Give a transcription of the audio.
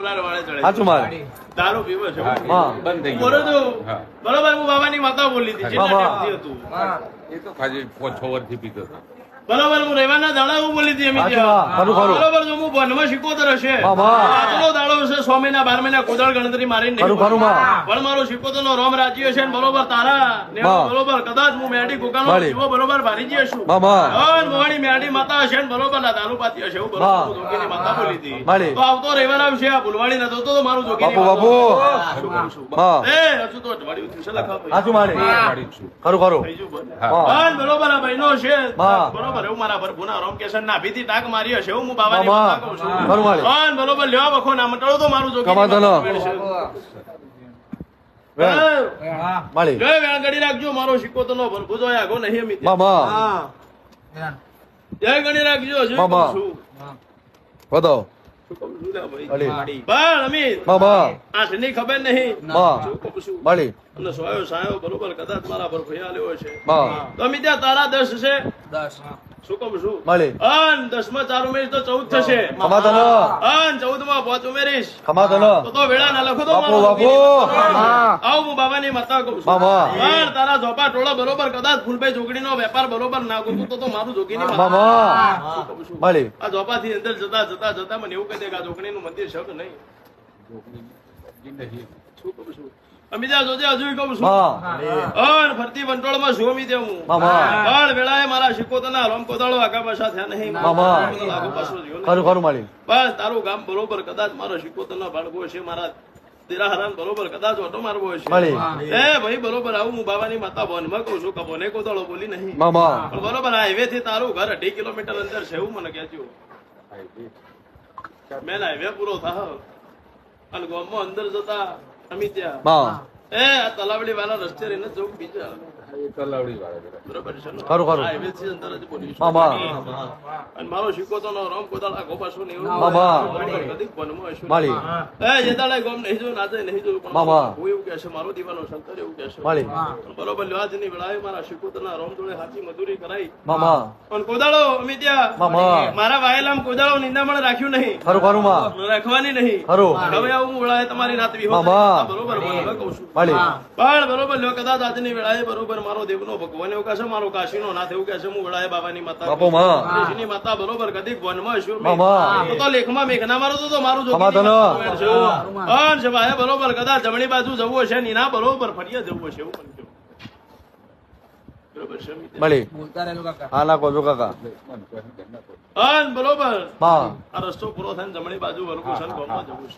સાચું મારે દારૂ પીવો છે બંધ થઈ બોલો ગયું. તો હા. બરોબર હું બાબાની માતા બોલી હતી કેટલા બાબા. ટાઈમથી હતું એ તો ખાલી 5-6 વર્ષથી પીતો હતો. બરોબર હું રહેવાના દાડા હું બોલી હતી એમ સાચું ત્યાં. હા, ખરું ખરું. બરોબર જો હું વનમાં શીખોતર હશે બાબા. આટલો દાડો હશે 6 મહિના 12 મહિના કોદાળ ગણતરી મારીને નહીં ખરું ખરું માં પણ મારો શીખોતર નો રોમ રાજ્ય છે ને બરોબર તારા ને બા. બરોબર કદાચ હું મેડી કોકાનો બળી. જીવો બરોબર ભારી જઈ છું બાબા. અન મોહણી મેડી માતા હશે ને બરોબર ના દારૂ પાતી હશે હું બરોબર બા. હું જોગીની માતા બોલી હતી બળી. તો આવતો રહેવાના છે આ ભૂલવાડી નતો તો મારું જોગીની બાપુ માતા. બાપુ શું કરું છું? હા. એ હજુ તો અઠવાડિયું થયું છે લખા ભાઈ. સાચું મારે વાળી જ છું. ખરું ખરું થઈ ગયું બોલ. હા. હા, બરોબર આ બહેનો છે હા. બરોબર એવું મારા પ્રભુના રોમકેશન ના ભીતી ટાક મારી હશે હું બાબાની બાબા. માતા કહું છું ખરું મારે હા, બરોબર લેવા બખો ના મંડળો તો મારું જોગીની કમાતો માતા ન. છે. વેણ. હા. માળી જય વેણ ગણી રાખજો મારો શીખોતો નો ભરભુજો આગો નહીં અમિત બાબા જય ગણી રાખજો હજુ બાબા. કહું છું. બતાવો શું કહું છું લે ભાઈ? માળી પણ અમિત બાબા આઠની ખબર નહીં બા શું કહું છું? માળી અને સોયો સાયો બરોબર કદાચ મારા પર ભયા લેવો છે બા તો અમિત ત્યાં તારા 10 છે શું કહું છું માળી અન 10 માં 4 ઉમેરીશ તો 14 થશે ખમાતો ન અન 14 માં 5 ઉમેરીશ ખમાતો ન તો વેળા ના લખો તો બાપુ, મારો બાપુ. આવ હું બાબાની માતા કહું છું બાબા. પણ તારા ઝોપા ટોળા બરોબર કદાચ ફૂલભાઈ જોગડીનો વેપાર બરોબર ના ગોતું તો મારું જોગીની માતા. બાબા શું કહું છું? માળી આ ઝોપાથી અંદર જતા મને એવું કહી દે કે આ જોગણીનું મંદિર છે કે નહીં જિંદગી. શું કહું છું અમિતા જોજે હજુ કહું છું બા અન ફરતી વંટોળમાં શું અમી દે હું બાબા. પણ વેળાએ મારા શિકોતરના રોમ કોદાળો આગા પાછા થયા નહીં બાબા. આગો પાછો થયો નહીં. ખરું ખરું માળી બસ તારું ગામ બરોબર કદાચ મારો શિકોતરના બાળકો છે મારા તેરા હરાન બરોબર કદાચ ઓટો મારવો છે માળી એ ભાઈ બરોબર આવું હું બાબાની માતા બોનમાં કહું છું કે બોને કોદાળો બોલી નહીં બાબા પણ બરોબર આ હાઈવે થી તારું ઘર 2.5 કિલોમીટર અંદર છે એવું મને કહેજો મેન હાઈવે પૂરો થાય અને ગામમાં અંદર જતા અમી ત્યાં બા એ આ તલાવડી વાળા રસ્તે રહીને જવું બીજા એ તલાવડી વાળા જરા. બરોબર છે ને? ખરું, ખરું. આ હાઈવે થી અંદર જ બોલીશ. બાબા. અને મારો શીખોતોનો રોમ કોદાળ આગો પાછો ને એવું બાબા. બરોબર કદીક વનમાં હશું. માળી એ જે દાડે ગામ નહીં જોયું, નાચે નહીં જોયું, પણ બાબા. હું એવું કહેશે, મારો દીવાનો શંકર એવું કહેશે. માળી બરોબર લ્વાજની વેળાએ મારા શીખોતરના રોમ જોડે હાથી મધુરી કરાઈ બાબા પણ કોદાળો અમે ત્યાં બાબા મારા વાયેલામ કોદાળો નિંદામણ રાખ્યું નહીં, ખરું ખરું માં રાખવાની નહીં. ખરું હવે આવું હું વેળાએ તમારી રાત વિહો બાબા. કરી. બરોબર બોલવા કહું છું. માળી પણ બરોબર લ્યો કદાચ આજની વેળાએ બરોબર મારો દેવનો ભગવાન એવું કહેશે, મારો કાશીનો નાથ એવું કહેશે, હું વેળાએ બાબાની માતા બાપુ માં દેશની માતા બરોબર કદીક વનમાં હશું મેં. બાબા તો લેખમાં મેઘના મારો તો મારું ખમાતો ન. છે ભાઈ બરોબર કદાચ જમણી બાજુ જવું હશે ને ના બરોબર ફરીએ જવું હશે એવું પણ કહ્યું. બરોબર છે મિત્ર? માળી હા નાખો જો કાકા અન બરોબર બા આ રસ્તો પૂરો થાય ને જમણી બાજુ વરગું છે ને ગામમાં જવું છે.